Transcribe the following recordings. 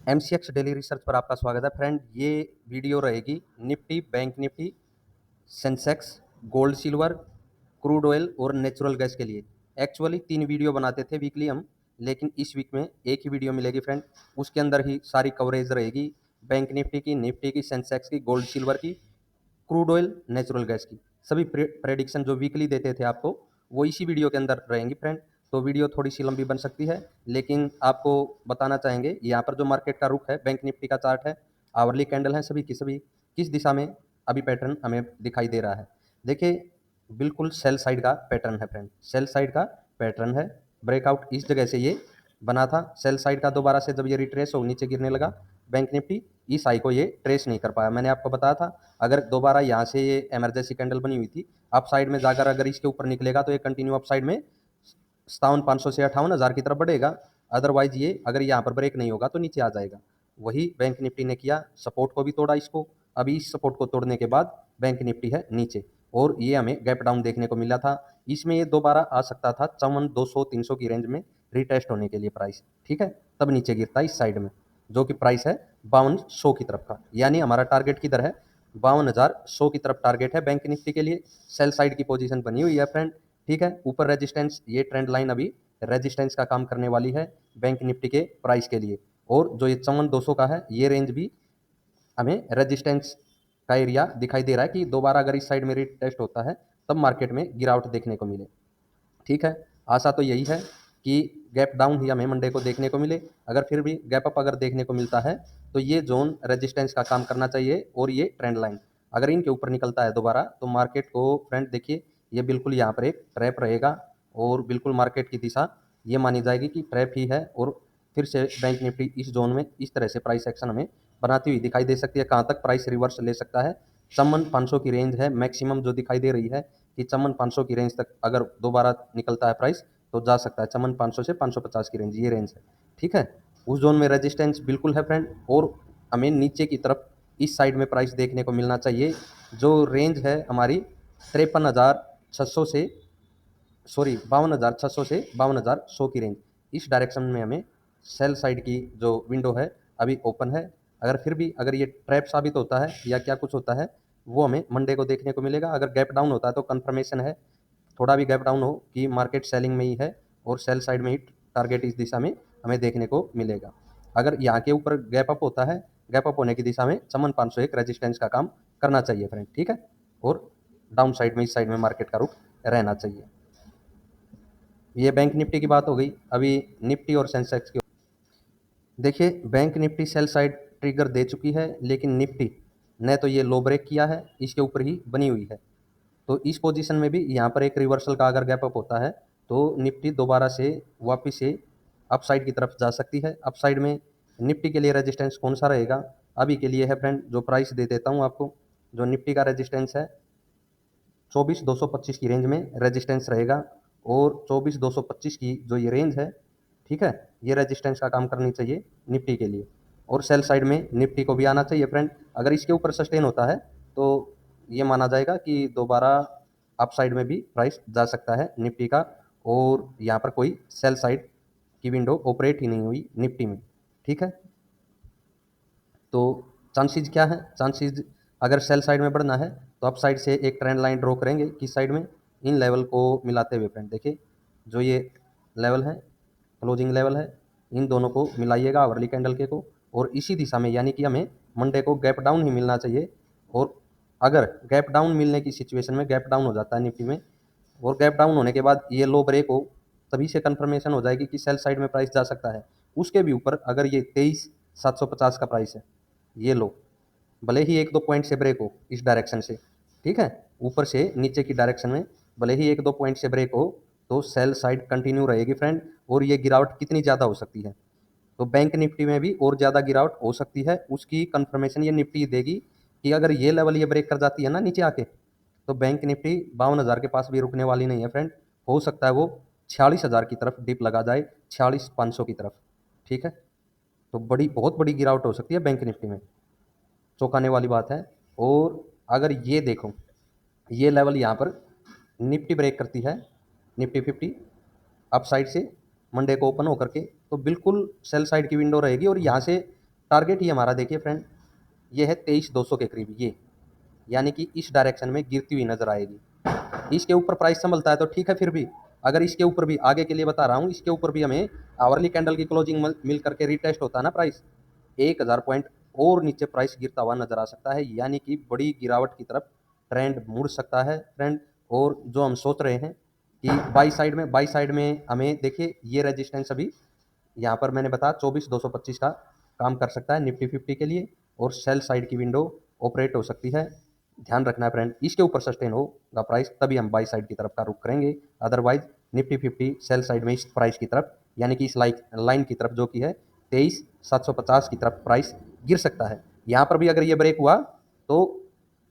MCX daily research पर आपका स्वागत है फ्रेंड। ये वीडियो रहेगी Nifty, bank Nifty, Sensex, gold silver, crude oil और नेचुरल गैस के लिए। एक्चुअली 3 वीडियो बनाते थे वीकली हम, लेकिन इस वीक में एक ही वीडियो मिलेगी फ्रेंड। उसके अंदर ही सारी कवरेज रहेगी बैंक निफ्टी की, सेंसेक्स की, गोल्ड सिल्वर की, क्रूड ऑयल, नेचुरल गैस की। सभी प्रेडिक्शन जो वीकली देते थे आपको, वो इसी वीडियो के अंदर रहेंगी फ्रेंड। तो वीडियो थोड़ी सी लंबी बन सकती है, लेकिन आपको बताना चाहेंगे यहाँ पर जो मार्केट का रुख है, बैंक निफ्टी का चार्ट है, आवरली कैंडल है, सभी की सभी किस दिशा में अभी पैटर्न हमें दिखाई दे रहा है। देखिए, बिल्कुल सेल साइड का पैटर्न है फ्रेंड, सेल साइड का पैटर्न है। ब्रेकआउट इस जगह से ये बना था सेल साइड का, दोबारा से जब ये रिट्रेस हो नीचे गिरने लगा, बैंक निफ्टी इस हाई को ये ट्रेस नहीं कर पाया। मैंने आपको बताया था, अगर दोबारा यहाँ से ये इमरजेंसी कैंडल बनी हुई थी, अप साइड में जाकर अगर इसके ऊपर निकलेगा तो ये कंटिन्यू अप साइड में 57,500 से 58,000 की तरफ बढ़ेगा। अदरवाइज ये अगर यहाँ पर ब्रेक नहीं होगा तो नीचे आ जाएगा। वही बैंक निफ्टी ने किया, सपोर्ट को भी तोड़ा इसको। अभी इस सपोर्ट को तोड़ने के बाद बैंक निफ्टी है नीचे, और ये हमें गैप डाउन देखने को मिला था। इसमें ये दोबारा आ सकता था 54,200-300 की रेंज में रिटेस्ट होने के लिए प्राइस, ठीक है, तब नीचे गिरता है इस साइड में, जो कि प्राइस है 5200 की तरफ का। यानी हमारा टारगेट किधर है, 52,100 की तरफ टारगेट है बैंक निफ्टी के लिए। सेल साइड की पोजीशन बनी हुई है फ्रेंड, ठीक है। ऊपर रेजिस्टेंस, ये ट्रेंड लाइन अभी रेजिस्टेंस का काम करने वाली है बैंक निफ्टी के प्राइस के लिए। और जो ये 54,200 का है, ये रेंज भी हमें रेजिस्टेंस का एरिया दिखाई दे रहा है कि दोबारा अगर इस साइड में रीटेस्ट होता है तब मार्केट में गिरावट देखने को मिले, ठीक है। आशा तो यही है कि गैप डाउन ही हमें मंडे को देखने को मिले। अगर फिर भी गैप अप अगर देखने को मिलता है तो ये जोन रेजिस्टेंस का काम करना चाहिए, और ये ट्रेंड लाइन अगर इनके ऊपर निकलता है दोबारा, तो मार्केट को फ्रेंड देखिए, ये बिल्कुल यहाँ पर एक ट्रैप रहेगा, और बिल्कुल मार्केट की दिशा ये मानी जाएगी कि ट्रैप ही है। और फिर से बैंक निफ्टी इस जोन में इस तरह से प्राइस एक्शन हमें बनाती हुई दिखाई दे सकती है। कहाँ तक प्राइस रिवर्स ले सकता है, 54,500 की रेंज है मैक्सिमम जो दिखाई दे रही है, कि 54,500 की रेंज तक अगर दोबारा निकलता है प्राइस तो जा सकता है। 54,500 से 550 की रेंज, ये रेंज है, ठीक है। उस जोन में रेजिस्टेंस बिल्कुल है फ्रेंड, और हमें नीचे की तरफ इस साइड में प्राइस देखने को मिलना चाहिए। जो रेंज है हमारी 53,600 से, सॉरी 52,600 से 52,100 की रेंज, इस डायरेक्शन में हमें सेल साइड की जो विंडो है अभी ओपन है। अगर फिर भी अगर ये ट्रैप साबित होता है या क्या कुछ होता है, वो हमें मंडे को देखने को मिलेगा। अगर गैप डाउन होता है तो कंफर्मेशन है, थोड़ा भी गैप डाउन हो, कि मार्केट सेलिंग में ही है और सेल साइड में ही टारगेट इस दिशा में हमें देखने को मिलेगा। अगर यहाँ के ऊपर गैप अप होता है, गैप अप होने की दिशा में 54,501 रेजिस्टेंस का काम करना चाहिए फ्रेंड, ठीक है। और डाउन साइड में इस साइड में मार्केट का रुख रहना चाहिए। ये बैंक निफ्टी की बात हो गई। अभी निफ्टी और सेंसेक्स की देखिए, bank Nifty sell side trigger दे चुकी है, लेकिन निफ्टी ने तो ये लो ब्रेक किया है, इसके ऊपर ही बनी हुई है। तो इस पोजीशन में भी यहाँ पर एक रिवर्सल का अगर गैप अप होता है तो निफ्टी दोबारा से वापस से अपसाइड की तरफ जा सकती है। अपसाइड में निफ्टी के लिए रेजिस्टेंस कौन सा रहेगा, अभी के लिए है फ्रेंड, जो प्राइस दे देता हूँ आपको। जो निफ्टी का रेजिस्टेंस है 24,225 की रेंज में रेजिस्टेंस रहेगा, और 24,225 की जो ये रेंज है, ठीक है, ये रेजिस्टेंस का काम करनी चाहिए निफ्टी के लिए। और सेल साइड में निफ्टी को भी आना चाहिए फ्रेंड। अगर इसके ऊपर सस्टेन होता है तो ये माना जाएगा कि दोबारा अप साइड में भी प्राइस जा सकता है निफ्टी का, और यहाँ पर कोई सेल साइड की विंडो ऑपरेट ही नहीं हुई निफ्टी में, ठीक है। तो चांसेस क्या है, चांसेस अगर सेल साइड में बढ़ना है तो अप साइड से एक ट्रेंड लाइन ड्रॉ करेंगे किस साइड में, इन लेवल को मिलाते हुए फ्रेंड। देखिए, जो ये लेवल है, क्लोजिंग लेवल है, इन दोनों को मिलाइएगा आवरली कैंडल के को, और इसी दिशा में, यानी कि हमें मंडे को गैप डाउन ही मिलना चाहिए। और अगर गैप डाउन मिलने की सिचुएशन में गैप डाउन हो जाता है निफ्टी में, और गैप डाउन होने के बाद ये लो ब्रेक हो, तभी से कंफर्मेशन हो जाएगी कि सेल साइड में प्राइस जा सकता है। उसके भी ऊपर अगर ये 23,750 का प्राइस है, ये लो, भले ही एक दो पॉइंट से ब्रेक हो इस डायरेक्शन से, ठीक है, ऊपर से नीचे की डायरेक्शन में भले ही एक दो पॉइंट से ब्रेक हो, तो सेल साइड कंटिन्यू रहेगी फ्रेंड। और ये गिरावट कितनी ज़्यादा हो सकती है, तो बैंक निफ्टी में भी और ज़्यादा गिरावट हो सकती है। उसकी कंफर्मेशन ये निफ्टी देगी कि अगर ये लेवल ये ब्रेक कर जाती है ना नीचे आके, तो बैंक निफ्टी 52,000 के पास भी रुकने वाली नहीं है फ्रेंड। हो सकता है वो 46,000 की तरफ डिप लगा जाए, 46,500 की तरफ, ठीक है। तो बहुत बड़ी गिरावट हो सकती है बैंक निफ्टी में, चौंकाने वाली बात है। और अगर ये देखो, ये लेवल यहाँ पर निफ्टी ब्रेक करती है, निफ्टी 50 अप साइड से मंडे को ओपन होकर के, तो बिल्कुल सेल साइड की विंडो रहेगी, और यहाँ से टारगेट ही हमारा देखिए फ्रेंड, ये है 23,200 के करीब, ये यानी कि इस डायरेक्शन में गिरती हुई नजर आएगी। इसके ऊपर प्राइस संभलता है तो ठीक है, फिर भी अगर इसके ऊपर भी, आगे के लिए बता रहा हूँ, इसके ऊपर भी हमें आवरली कैंडल की क्लोजिंग मिल करके रिटेस्ट होता है ना प्राइस, 1000 पॉइंट और नीचे प्राइस गिरता हुआ नजर आ सकता है, यानी कि बड़ी गिरावट की तरफ ट्रेंड मुड़ सकता है फ्रेंड। और जो हम सोच रहे हैं कि बाई साइड में हमें देखिए ये रेजिस्टेंस अभी यहाँ पर मैंने बताया 24,225 का काम कर सकता है निफ्टी 50 के लिए, और सेल साइड की विंडो ऑपरेट हो सकती है। ध्यान रखना है फ्रेंड, इसके ऊपर सस्टेन होगा प्राइस तभी हम बाई साइड की तरफ का रुख करेंगे, अदरवाइज निफ्टी 50 सेल साइड में इस प्राइस की तरफ, यानी कि इस लाइन की तरफ जो कि है 23,750 की तरफ प्राइस गिर सकता है। यहाँ पर भी अगर ये ब्रेक हुआ तो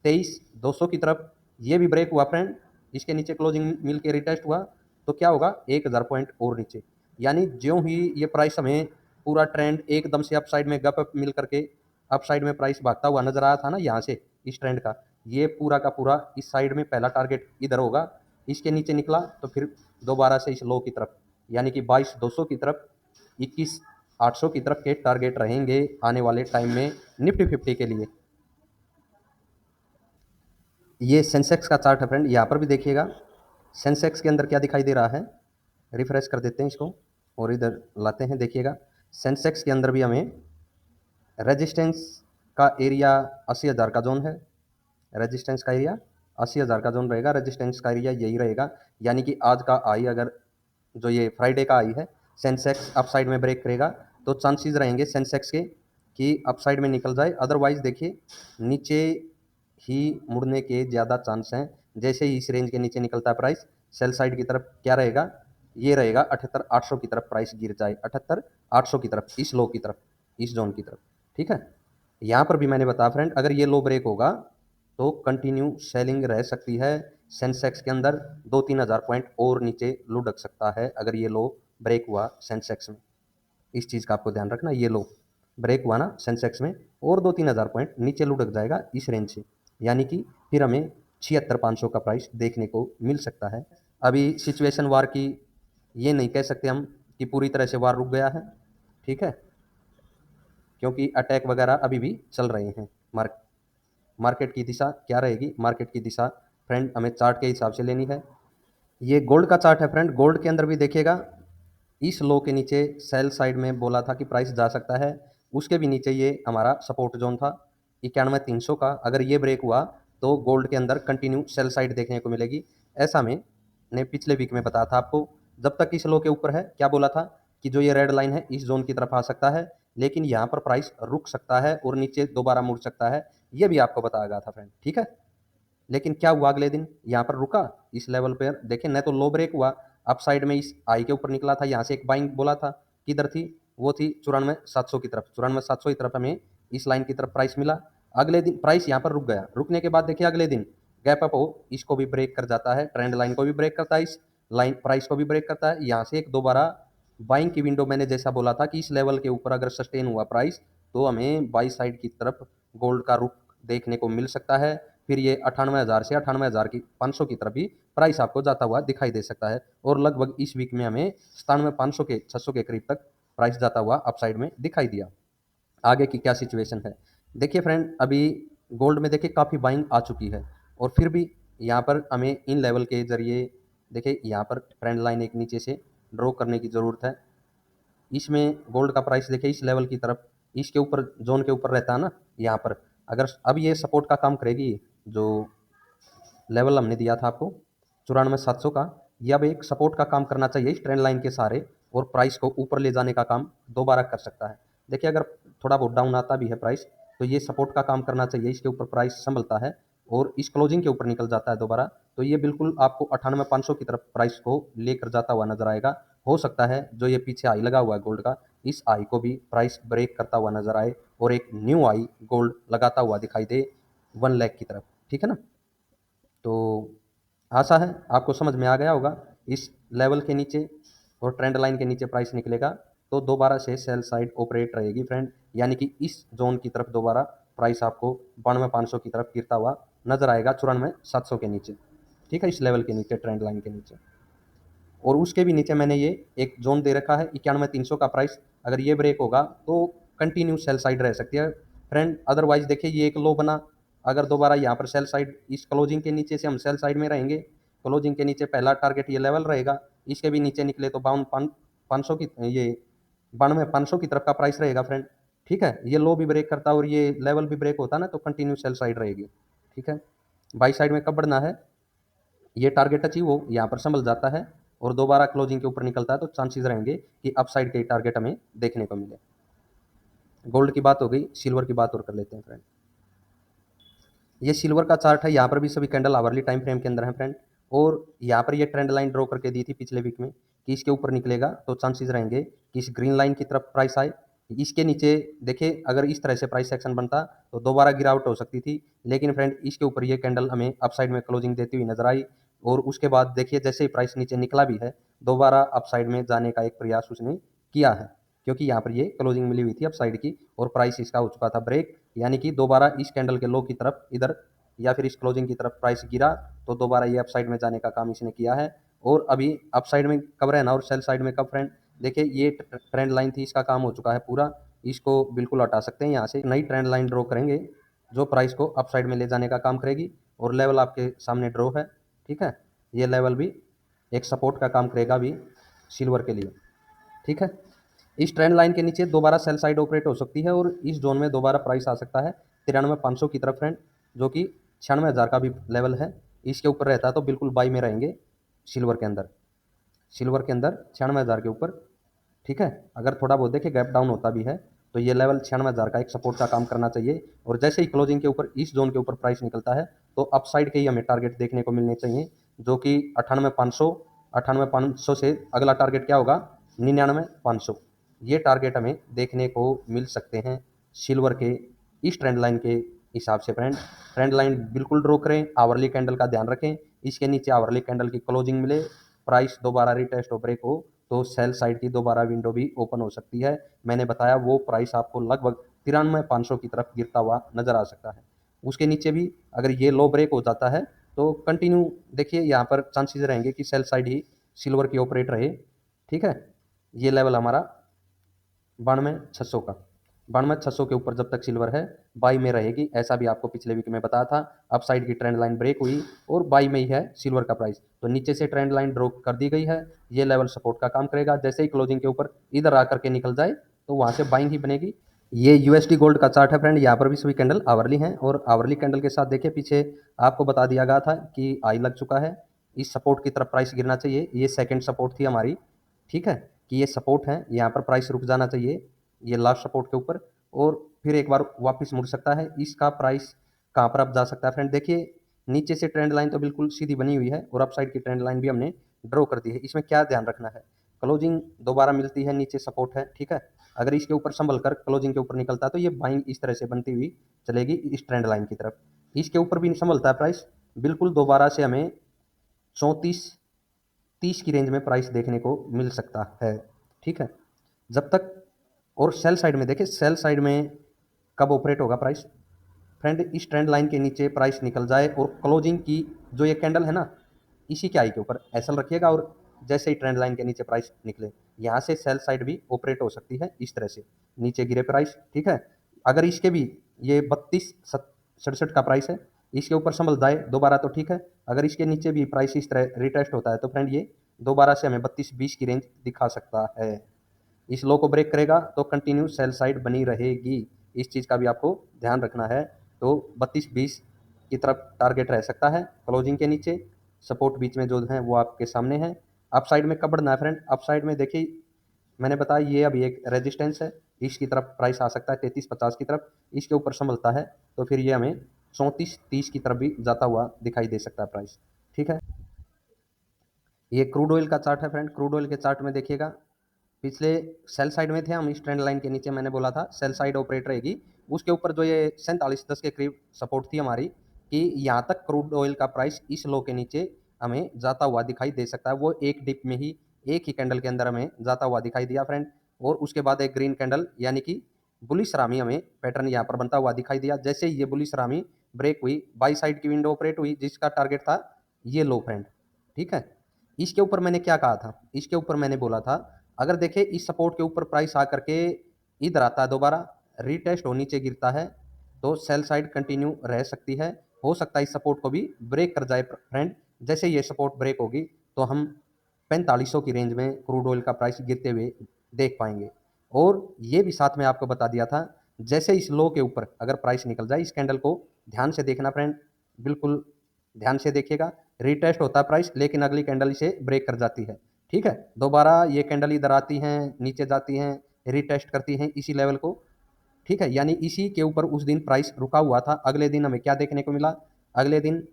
23,200 की तरफ ये भी ब्रेक हुआ फ्रेंड, इसके नीचे क्लोजिंग मिल के रिटेस्ट हुआ तो क्या होगा, 1000 पॉइंट और नीचे, यानी ज्यों ही ये प्राइस हमें पूरा ट्रेंड एकदम से अप साइड में गप अप मिल करके अप साइड में प्राइस भागता हुआ नजर आया था ना यहाँ से इस ट्रेंड का, ये पूरा का पूरा इस साइड में पहला टारगेट इधर होगा, इसके नीचे निकला तो फिर दोबारा से इस लो की तरफ, यानी कि 22,200 की तरफ, 21,800 की तरफ के टारगेट रहेंगे आने वाले टाइम में निफ्टी 50 के लिए। ये सेंसेक्स का चार्ट है फ्रेंड, यहाँ पर भी देखिएगा सेंसेक्स के अंदर क्या दिखाई दे रहा है, रिफ्रेश कर देते हैं इसको और इधर लाते हैं, देखिएगा सेंसेक्स के अंदर भी हमें रेजिस्टेंस का एरिया 80,000 का जोन है, रेजिस्टेंस का एरिया 80,000 का जोन रहेगा, रेजिस्टेंस का एरिया यही रहेगा, यानी कि आज का आई अगर जो ये फ्राइडे का आई है सेंसेक्स अप साइड में ब्रेक करेगा तो चांसेस रहेंगे सेंसेक्स के कि अप साइड में निकल जाए, अदरवाइज देखिए नीचे ही मुड़ने के ज़्यादा चांस हैं। जैसे ही इस रेंज के नीचे निकलता है प्राइस सेल साइड की तरफ क्या रहेगा, ये रहेगा 78,800 की तरफ प्राइस गिर जाए, 78,800 की तरफ, इस लो की तरफ, इस जोन की तरफ, ठीक है। यहाँ पर भी मैंने बताया फ्रेंड, अगर ये लो ब्रेक होगा तो कंटिन्यू सेलिंग रह सकती है सेंसेक्स के अंदर, 2-3 हज़ार पॉइंट और नीचे लुढ़क सकता है अगर ये लो ब्रेक हुआ सेंसेक्स में। इस चीज़ का आपको ध्यान रखना, ये लो ब्रेक हुआ ना सेंसेक्स में और 2-3 हज़ार पॉइंट नीचे लुढ़क जाएगा इस रेंज से, यानी कि फिर हमें 76,500 का प्राइस देखने को मिल सकता है। अभी सिचुएशन वार की ये नहीं कह सकते हम कि पूरी तरह से वार रुक गया है, ठीक है, क्योंकि अटैक वगैरह अभी भी चल रहे हैं। मार्केट की दिशा क्या रहेगी, मार्केट की दिशा फ्रेंड हमें चार्ट के हिसाब से लेनी है। ये गोल्ड का चार्ट है फ्रेंड, गोल्ड के अंदर भी देखिएगा इस लो के नीचे सेल साइड में बोला था कि प्राइस जा सकता है, उसके भी नीचे ये हमारा सपोर्ट जोन था 91,300 का, अगर ये ब्रेक हुआ तो गोल्ड के अंदर कंटिन्यू सेल साइड देखने को मिलेगी। ऐसा मैंने पिछले वीक में बताया था आपको, जब तक इस लो के ऊपर है क्या बोला था कि जो ये रेड लाइन है इस जोन की तरफ आ सकता है, लेकिन यहाँ पर प्राइस रुक सकता है और नीचे दोबारा मुड़ सकता है, ये भी आपको बताया गया था फ्रेंड, ठीक है। लेकिन क्या हुआ अगले दिन, यहाँ पर रुका इस लेवल पर, देखें न तो लो ब्रेक हुआ, अप साइड में इस आई के ऊपर निकला था, यहाँ से एक बाइंग बोला था, किधर थी वो, थी 94,700 की तरफ, 94,700 की तरफ हमें इस लाइन की तरफ प्राइस मिला। अगले दिन प्राइस यहाँ पर रुक गया, रुकने के बाद देखिए अगले दिन गैप अप हो इसको भी ब्रेक कर जाता है, ट्रेंड लाइन को भी ब्रेक करता है, इस लाइन प्राइस को भी ब्रेक करता है, यहाँ से एक दोबारा बाइंग की विंडो, मैंने जैसा बोला था कि इस लेवल के ऊपर अगर सस्टेन हुआ प्राइस तो हमें बाई साइड की तरफ गोल्ड का रुख देखने को मिल सकता है, फिर ये 98,000 से 98,000 की 500 की तरफ भी प्राइस आपको जाता हुआ दिखाई दे सकता है, और लगभग इस वीक में हमें 97,500 के 600 के करीब तक प्राइस जाता हुआ अपसाइड में दिखाई दिया। आगे की क्या सिचुएशन है देखिए फ्रेंड, अभी गोल्ड में देखिए काफ़ी बाइंग आ चुकी है और फिर भी यहाँ पर हमें इन लेवल के जरिए देखिए यहाँ पर ट्रेंड लाइन एक नीचे से ड्रॉ करने की ज़रूरत है। इसमें गोल्ड का प्राइस देखिए इस लेवल की तरफ, इसके ऊपर जोन के ऊपर रहता है ना, यहाँ पर अगर अब ये सपोर्ट का काम करेगी, जो लेवल हमने दिया था आपको 94,700 का, ये अब एक सपोर्ट का काम करना चाहिए इस ट्रेंड लाइन के सहारे और प्राइस को ऊपर ले जाने का काम दोबारा कर सकता है। देखिए अगर थोड़ा बहुत डाउन आता भी है प्राइस तो ये सपोर्ट का काम करना चाहिए, इसके ऊपर प्राइस संभलता है और इस क्लोजिंग के ऊपर निकल जाता है दोबारा तो ये बिल्कुल आपको 98,500 की तरफ प्राइस को लेकर जाता हुआ नजर आएगा। हो सकता है जो ये पीछे आई लगा हुआ है गोल्ड का, इस आई को भी प्राइस ब्रेक करता हुआ नजर आए और एक न्यू आई गोल्ड लगाता हुआ दिखाई दे 1 लाख की तरफ, ठीक है ना। तो आशा है आपको समझ में आ गया होगा, इस लेवल के नीचे और ट्रेंड लाइन के नीचे प्राइस निकलेगा तो दोबारा से सेल साइड ऑपरेट रहेगी फ्रेंड, यानी कि इस जोन की तरफ दोबारा प्राइस आपको 92,500 की तरफ गिरता हुआ नजर आएगा 94,700 के नीचे, ठीक है, इस लेवल के नीचे ट्रेंड लाइन के नीचे। और उसके भी नीचे मैंने ये एक जोन दे रखा है 91,300 का प्राइस, अगर ये ब्रेक होगा तो कंटिन्यू सेल साइड रह सकती है फ्रेंड। अदरवाइज देखिए ये एक लो बना, अगर दोबारा यहाँ पर सेल साइड, इस क्लोजिंग के नीचे से हम सेल साइड में रहेंगे, क्लोजिंग के नीचे पहला टारगेट ये लेवल रहेगा, इसके भी नीचे निकले तो 500 की, ये 92,500 की तरफ का प्राइस रहेगा फ्रेंड। ठीक है, ये लो भी ब्रेक करता है और ये लेवल भी ब्रेक होता है ना, तो कंटिन्यू सेल साइड रहेगी। ठीक है, बाई साइड में कब बढ़ना है, ये टारगेट अचीव हो, यहाँ पर संभल जाता है और दोबारा क्लोजिंग के ऊपर निकलता है तो चांसेस रहेंगे कि अप साइड के टारगेट हमें देखने को मिले। गोल्ड की बात हो गई, सिल्वर की बात और कर लेते हैं फ्रेंड। ये सिल्वर का चार्ट है, यहाँ पर भी सभी कैंडल आवरली टाइम फ्रेम के अंदर है फ्रेंड, और यहाँ पर ये ट्रेंड लाइन ड्रॉ करके दी थी पिछले वीक में कि इसके ऊपर निकलेगा तो चांसेस रहेंगे कि इस ग्रीन लाइन की तरफ प्राइस आए। इसके नीचे देखिए अगर इस तरह से प्राइस सेक्शन बनता तो दोबारा गिरावट हो सकती थी, लेकिन फ्रेंड इसके ऊपर ये कैंडल हमें अपसाइड में क्लोजिंग देती हुई नजर आई, और उसके बाद देखिए जैसे ही प्राइस नीचे निकला भी है, दोबारा अपसाइड में जाने का एक प्रयास उसने किया है, क्योंकि यहाँ पर ये क्लोजिंग मिली हुई थी अपसाइड की और प्राइस इसका हो चुका था ब्रेक, यानी कि दोबारा इस कैंडल के लो की तरफ इधर या फिर इस क्लोजिंग की तरफ प्राइस गिरा तो दोबारा ये अपसाइड में जाने का काम इसने किया है। और अभी अपसाइड में कब रहना और सेल साइड में कब फ्रेंड, देखिए ये ट्रेंड लाइन थी, इसका काम हो चुका है पूरा, इसको बिल्कुल हटा सकते हैं, यहाँ से नई ट्रेंड लाइन ड्रॉ करेंगे जो प्राइस को अपसाइड में ले जाने का काम करेगी, और लेवल आपके सामने ड्रॉ है। ठीक है, ये लेवल भी एक सपोर्ट का काम करेगा भी सिल्वर के लिए। ठीक है, इस ट्रेंड लाइन के नीचे दोबारा सेल साइड ऑपरेट हो सकती है और इस जोन में दोबारा प्राइस आ सकता है 93,500 की तरफ फ्रेंड, जो कि 96,000 का भी लेवल है। इसके ऊपर रहता है तो बिल्कुल बाई में रहेंगे सिल्वर के अंदर, सिल्वर के अंदर 96,000 के ऊपर। ठीक है, अगर थोड़ा बहुत देखिए गैप डाउन होता भी है तो ये लेवल 96,000 का एक सपोर्ट का काम करना चाहिए, और जैसे ही क्लोजिंग के ऊपर इस जोन के ऊपर प्राइस निकलता है तो अप साइड के ही हमें टारगेट देखने को मिलने चाहिए, जो कि 98,500, 98,500 से अगला टारगेट क्या होगा 99,500, ये टारगेट हमें देखने को मिल सकते हैं सिल्वर के इस ट्रेंड लाइन के हिसाब से फ्रेंड। ट्रेंड लाइन बिल्कुल ड्रॉ करें, आवरली कैंडल का ध्यान रखें, इसके नीचे आवरली कैंडल की क्लोजिंग मिले, प्राइस दोबारा रिटेस्ट और ब्रेक हो तो सेल साइड की दोबारा विंडो भी ओपन हो सकती है। मैंने बताया वो प्राइस आपको लगभग 93,500 की तरफ गिरता हुआ नजर आ सकता है। उसके नीचे भी अगर ये लो ब्रेक हो जाता है तो कंटिन्यू देखिए यहाँ पर चांसेस रहेंगे कि सेल साइड ही सिल्वर की ऑपरेट रहे। ठीक है, ये लेवल हमारा 92,600 का, 92,600 के ऊपर जब तक सिल्वर है बाई में रहेगी, ऐसा भी आपको पिछले वीक में बताया था। अप साइड की ट्रेंड लाइन ब्रेक हुई और बाई में ही है सिल्वर का प्राइस, तो नीचे से ट्रेंड लाइन ड्रॉ कर दी गई है, ये लेवल सपोर्ट का काम करेगा, जैसे ही क्लोजिंग के ऊपर इधर आकर के निकल जाए तो वहाँ से बाइंग ही बनेगी। ये यूएसडी गोल्ड का चार्ट है फ्रेंड, यहाँ पर भी सभी कैंडल आवरली हैं, और आवरली कैंडल के साथ देखिए पीछे आपको बता दिया गया था कि आई लग चुका है, इस सपोर्ट की तरफ प्राइस गिरना चाहिए, ये सेकंड सपोर्ट थी हमारी। ठीक है, कि ये सपोर्ट है, यहाँ पर प्राइस रुक जाना चाहिए ये लास्ट सपोर्ट के ऊपर, और फिर एक बार वापस मुड़ सकता है, इसका प्राइस कहाँ पर अब जा सकता है फ्रेंड, देखिए नीचे से ट्रेंड लाइन तो बिल्कुल सीधी बनी हुई है और अप साइड की ट्रेंड लाइन भी हमने ड्रॉ कर दी है। इसमें क्या ध्यान रखना है, क्लोजिंग दोबारा मिलती है, नीचे सपोर्ट है। ठीक है, अगर इसके ऊपर संभल कर क्लोजिंग के ऊपर निकलता है तो ये बाइंग इस तरह से बनती हुई चलेगी इस ट्रेंड लाइन की तरफ, इसके ऊपर भी संभलता है प्राइस, बिल्कुल दोबारा से हमें 34-30 की रेंज में प्राइस देखने को मिल सकता है। ठीक है, जब तक, और सेल साइड में देखिए सेल साइड में कब ऑपरेट होगा प्राइस फ्रेंड, इस ट्रेंड लाइन के नीचे प्राइस निकल जाए और क्लोजिंग की जो ये कैंडल है ना इसी के आई के ऊपर एसएल रखिएगा, और जैसे ही ट्रेंड लाइन के नीचे प्राइस निकले यहाँ से सेल साइड भी ऑपरेट हो सकती है इस तरह से नीचे गिरे प्राइस। ठीक है, अगर इसके भी ये 32,67 का प्राइस है, इसके ऊपर संभल जाए दोबारा तो ठीक है, अगर इसके नीचे भी प्राइस इस तरह रिटेस्ट होता है तो फ्रेंड ये दोबारा से हमें 32-20 की रेंज दिखा सकता है, इस लो को ब्रेक करेगा तो कंटिन्यू सेल साइड बनी रहेगी, इस चीज़ का भी आपको ध्यान रखना है। तो 32-20 की तरफ टारगेट रह सकता है क्लोजिंग के नीचे, सपोर्ट बीच में जो है वो आपके सामने है। अप साइड में कब बढ़ना है फ्रेंड, अप साइड में देखिए मैंने बताया ये अभी एक रेजिस्टेंस है, इसकी तरफ प्राइस आ सकता है 33-50 की तरफ, इसके ऊपर संभलता है तो फिर ये हमें 34-30 की तरफ भी जाता हुआ दिखाई दे सकता है प्राइस। ठीक है, ये क्रूड ऑयल का चार्ट है फ्रेंड, क्रूड ऑयल के चार्ट में देखिएगा पिछले सेल साइड में थे हम, इस ट्रेंड लाइन के नीचे मैंने बोला था सेल साइड ऑपरेट रहेगी, उसके ऊपर जो ये 47-10 के करीब सपोर्ट थी हमारी कि यहाँ तक क्रूड ऑयल का प्राइस इस लो के नीचे हमें जाता हुआ दिखाई दे सकता है, वो एक डिप में ही एक ही कैंडल के अंदर हमें जाता हुआ दिखाई दिया फ्रेंड, और उसके बाद एक ग्रीन कैंडल यानी कि बुलिश रामी हमें पैटर्न यहाँ पर बनता हुआ दिखाई दिया, जैसे ही ये बुलिश रामी ब्रेक हुई बाई साइड की विंडो ऑपरेट हुई जिसका टारगेट था ये लो फ्रेंड। ठीक है, इसके ऊपर मैंने क्या कहा था, इसके ऊपर मैंने बोला था अगर देखें इस सपोर्ट के ऊपर प्राइस आ करके इधर आता है दोबारा, रीटेस्ट हो नीचे गिरता है, तो सेल साइड कंटिन्यू रह सकती है। हो सकता है इस सपोर्ट को भी ब्रेक कर जाए फ्रेंड। जैसे ये सपोर्ट ब्रेक होगी तो हम 4500 की रेंज में क्रूड ऑयल का प्राइस गिरते हुए देख पाएंगे। और ये भी साथ में आपको बता दिया था, जैसे इस लो के ऊपर अगर प्राइस निकल जाए, इस कैंडल को ध्यान से देखना फ्रेंड, बिल्कुल ध्यान से देखिएगा। रीटेस्ट होता है प्राइस, लेकिन अगली कैंडल इसे ब्रेक कर जाती है। ठीक है, दोबारा ये कैंडल इधर आती हैं, नीचे जाती हैं, रीटेस्ट करती हैं इसी लेवल को। ठीक है, यानी इसी के ऊपर उस दिन प्राइस रुका हुआ था। अगले दिन हमें क्या देखने को मिला, अगले दिन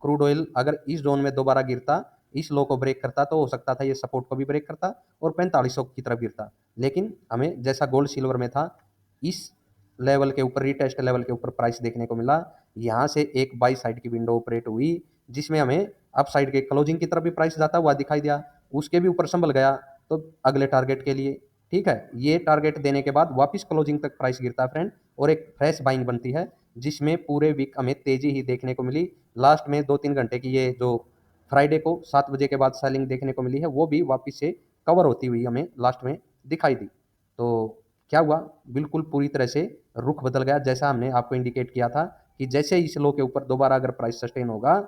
क्रूड ऑयल अगर इस जोन में दोबारा गिरता, इस लो को ब्रेक करता, तो हो सकता था ये सपोर्ट को भी ब्रेक करता और 4500 की तरफ गिरता। लेकिन हमें जैसा गोल्ड सिल्वर में था, इस लेवल के ऊपर, रीटेस्ट लेवल के ऊपर प्राइस देखने को मिला। यहाँ से एक बाई साइड की विंडो ऑपरेट हुई, जिसमें हमें अप साइड के क्लोजिंग की तरफ भी प्राइस जाता हुआ दिखाई दिया, उसके भी ऊपर संभल गया तो अगले टारगेट के लिए। ठीक है, ये टारगेट देने के बाद वापस क्लोजिंग तक प्राइस गिरता है फ्रेंड, और एक फ्रेश बाइंग बनती है, जिसमें पूरे वीक हमें तेजी ही देखने को मिली। लास्ट में 2-3 घंटे की ये जो फ्राइडे को 7 बजे के बाद सेलिंग देखने को मिली है, वो भी वापस से कवर होती हुई हमें लास्ट में दिखाई दी। तो क्या हुआ, बिल्कुल पूरी तरह से रुख बदल गया, जैसा हमने आपको इंडिकेट किया था कि जैसे इस लो के ऊपर दोबारा अगर प्राइस सस्टेन होगा,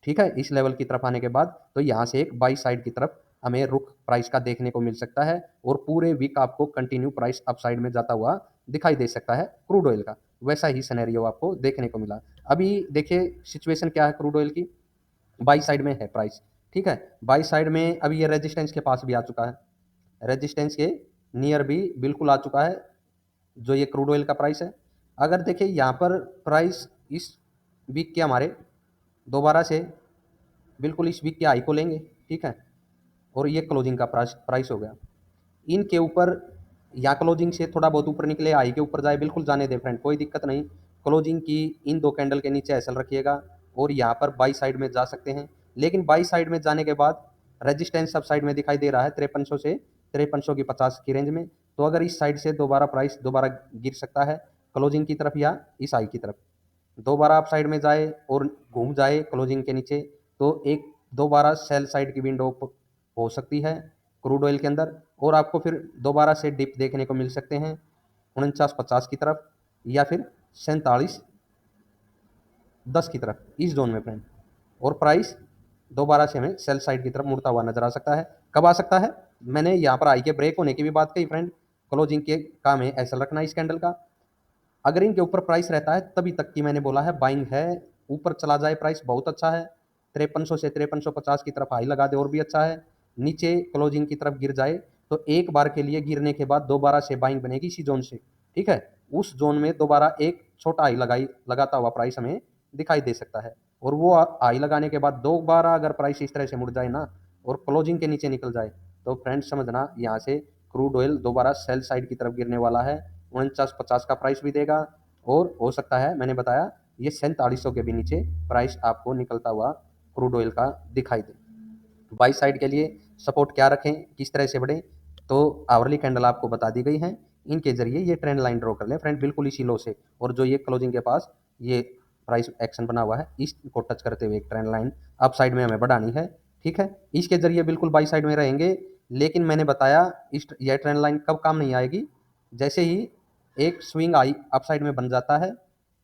ठीक है, इस लेवल की तरफ आने के बाद, तो यहाँ से एक बाई साइड की तरफ हमें रुख प्राइस का देखने को मिल सकता है, और पूरे वीक आपको कंटिन्यू प्राइस अप साइड में जाता हुआ दिखाई दे सकता है क्रूड ऑयल का। वैसा ही सिनेरियो आपको देखने को मिला। अभी देखिए सिचुएशन क्या है क्रूड ऑयल की, बाई साइड में है प्राइस। ठीक है, बाई साइड में अभी ये रेजिस्टेंस के पास भी आ चुका है, रेजिस्टेंस के नियर भी बिल्कुल आ चुका है जो ये क्रूड ऑयल का प्राइस है। अगर देखिए यहाँ पर प्राइस इस वीक के हमारे दोबारा से बिल्कुल इस वीक के हाई को लेंगे, ठीक है, और ये क्लोजिंग का प्राइस प्राइस हो गया, इनके ऊपर या क्लोजिंग से थोड़ा बहुत ऊपर निकले, हाई के ऊपर जाए, बिल्कुल जाने दे फ्रेंड, कोई दिक्कत नहीं। क्लोजिंग की इन दो कैंडल के नीचे एसएल रखिएगा, और यहाँ पर बाई साइड में जा सकते हैं। लेकिन बाई साइड में जाने के बाद रेजिस्टेंस सब साइड में दिखाई दे रहा है 5300 से 5350 की रेंज में। तो अगर इस साइड से दोबारा प्राइस दोबारा गिर सकता है क्लोजिंग की तरफ या इस हाई की तरफ, दोबारा आप साइड में जाए और घूम जाए क्लोजिंग के नीचे, तो एक दोबारा सेल साइड की विंडो हो सकती है क्रूड ऑयल के अंदर, और आपको फिर दोबारा से डिप देखने को मिल सकते हैं 4950 की तरफ, या फिर 4710 की तरफ, इस जोन में फ्रेंड। और प्राइस दोबारा से हमें सेल साइड की तरफ मुड़ता हुआ नजर आ सकता है। कब आ सकता है, मैंने यहाँ पर आई के ब्रेक होने की भी बात कही फ्रेंड, क्लोजिंग के काम है ऐसा रखना इस कैंडल का। अगर इनके ऊपर प्राइस रहता है तभी तक की मैंने बोला है बाइंग है, ऊपर चला जाए प्राइस बहुत अच्छा है, 5300 से 5350 की तरफ हाई लगा दे और भी अच्छा है, नीचे क्लोजिंग की तरफ गिर जाए तो एक बार के लिए गिरने के बाद दोबारा से बाइंग बनेगी इसी जोन से। ठीक है, उस जोन में दोबारा एक छोटा हाई लगाता हुआ प्राइस हमें दिखाई दे सकता है, और वो हाई लगाने के बाद दोबारा अगर प्राइस इस तरह से मुड़ जाए ना और क्लोजिंग के नीचे निकल जाए, तो फ्रेंड्स समझना यहाँ से क्रूड ऑयल दोबारा सेल साइड की तरफ गिरने वाला है, 4950 का प्राइस भी देगा, और हो सकता है मैंने बताया ये 4700 के भी नीचे प्राइस आपको निकलता हुआ क्रूड ऑयल का दिखाई दे। बाई साइड के लिए सपोर्ट क्या रखें, किस तरह से बढ़े, तो आवरली कैंडल आपको बता दी गई है, इनके जरिए ये ट्रेंड लाइन ड्रॉ कर लें फ्रेंड, बिल्कुल इसी लो से, और जो ये क्लोजिंग के पास ये प्राइस एक्शन बना हुआ है इसको टच करते हुए एक ट्रेंड लाइन अप साइड में हमें बढ़ानी है। ठीक है, इसके जरिए बिल्कुल बाई साइड में रहेंगे। लेकिन मैंने बताया इस यह ट्रेंड लाइन कब काम नहीं आएगी, जैसे ही एक स्विंग आई अप साइड में बन जाता है,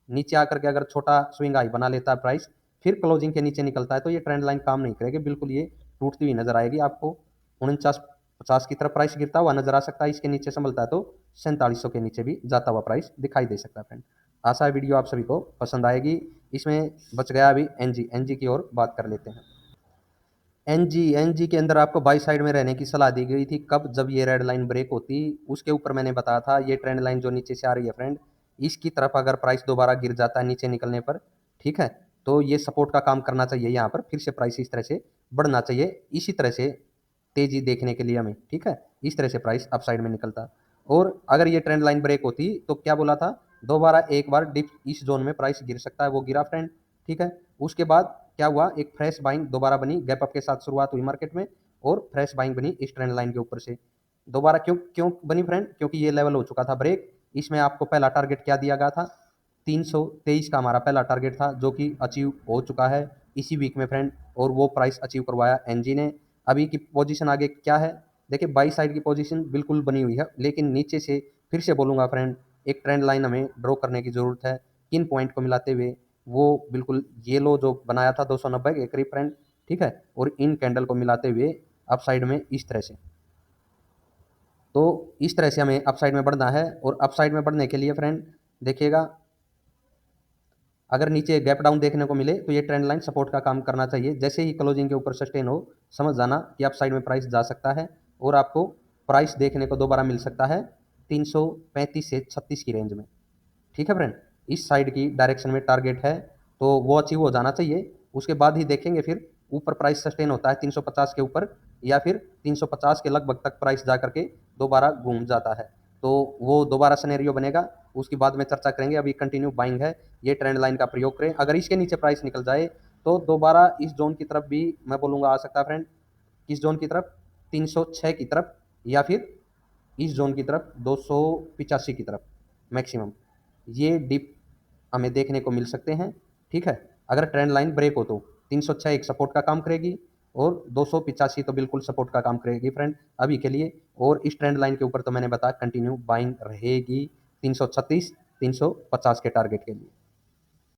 नीचे आकर के अगर छोटा स्विंग आई बना लेता है प्राइस, फिर क्लोजिंग के नीचे निकलता है, तो ये ट्रेंड लाइन काम नहीं करेगी, बिल्कुल ये टूटती हुई नजर आएगी आपको। 4950 की तरफ प्राइस गिरता हुआ नजर आ सकता है, इसके नीचे संभलता है तो 4700 के नीचे भी जाता हुआ प्राइस दिखाई दे सकता है फ्रेंड। आशा है वीडियो आप सभी को पसंद आएगी। इसमें बच गया अभी एनजी, एनजी की ओर बात कर लेते हैं। एनजी, एनजी के अंदर आपको बाई साइड में रहने की सलाह दी गई थी, कब, जब ये रेड लाइन ब्रेक होती, उसके ऊपर मैंने बताया था ये ट्रेंड लाइन जो नीचे से आ रही है फ्रेंड, इसकी तरफ अगर प्राइस दोबारा गिर जाता है नीचे निकलने पर, ठीक है, तो ये सपोर्ट का काम करना चाहिए, यहाँ पर फिर से प्राइस इस तरह से बढ़ना चाहिए, इसी तरह से तेजी देखने के लिए हमें। ठीक है, इस तरह से प्राइस अप साइड में निकलता, और अगर ये ट्रेंड लाइन ब्रेक होती तो क्या बोला था, दोबारा एक बार डिप इस जोन में प्राइस गिर सकता है, वो गिरा फ्रेंड। ठीक है, उसके बाद क्या हुआ, एक फ्रेश बाइंग दोबारा बनी, गैप अप के साथ शुरुआत हुई मार्केट में, और फ्रेश बाइंग बनी इस ट्रेंड लाइन के ऊपर से दोबारा। क्यों क्यों बनी फ्रेंड, क्योंकि ये लेवल हो चुका था ब्रेक। इसमें आपको पहला टारगेट क्या दिया गया था, 323 का हमारा पहला टारगेट था, जो कि अचीव हो चुका है इसी वीक में फ्रेंड, और वो प्राइस अचीव करवाया एनजी ने। अभी की पोजीशन आगे क्या है, देखिए बाई साइड की पोजीशन बिल्कुल बनी हुई है, लेकिन नीचे से फिर से बोलूँगा फ्रेंड, एक ट्रेंड लाइन हमें ड्रॉ करने की ज़रूरत है, किन पॉइंट को मिलाते हुए वो बिल्कुल ये लो जो बनाया था 290 के करीब फ्रेंड, ठीक है, और इन कैंडल को मिलाते हुए अप साइड में इस तरह से। तो इस तरह से हमें अप साइड में बढ़ना है, और अप साइड में बढ़ने के लिए फ्रेंड देखिएगा, अगर नीचे गैप डाउन देखने को मिले तो ये ट्रेंड लाइन सपोर्ट का काम करना चाहिए। जैसे ही क्लोजिंग के ऊपर सस्टेन हो, समझ जाना कि अप साइड में प्राइस जा सकता है, और आपको प्राइस देखने को दोबारा मिल सकता है 335 से 36 की रेंज में। ठीक है फ्रेंड, इस साइड की डायरेक्शन में टारगेट है, तो वो अचीव हो जाना चाहिए। उसके बाद ही देखेंगे फिर ऊपर प्राइस सस्टेन होता है 350 के ऊपर, या फिर 350 के लगभग तक प्राइस जा करके दोबारा घूम जाता है, तो वो दोबारा सिनेरियो बनेगा, उसके बाद में चर्चा करेंगे। अभी कंटिन्यू बाइंग है, ये ट्रेंड लाइन का प्रयोग करें। अगर इसके नीचे प्राइस निकल जाए तो दोबारा इस जोन की तरफ भी मैं बोलूँगा आ सकता है फ्रेंड। किस जोन की तरफ? 306 की तरफ, या फिर इस जोन की तरफ 285 की तरफ मैक्सिमम ये डिप हमें देखने को मिल सकते हैं। ठीक है, अगर ट्रेंड लाइन ब्रेक हो तो 306 एक सपोर्ट का काम करेगी, और 285 तो बिल्कुल सपोर्ट का काम करेगी फ्रेंड अभी के लिए। और इस ट्रेंड लाइन के ऊपर तो मैंने बताया कंटिन्यू बाइंग रहेगी 336 350 के टारगेट के लिए।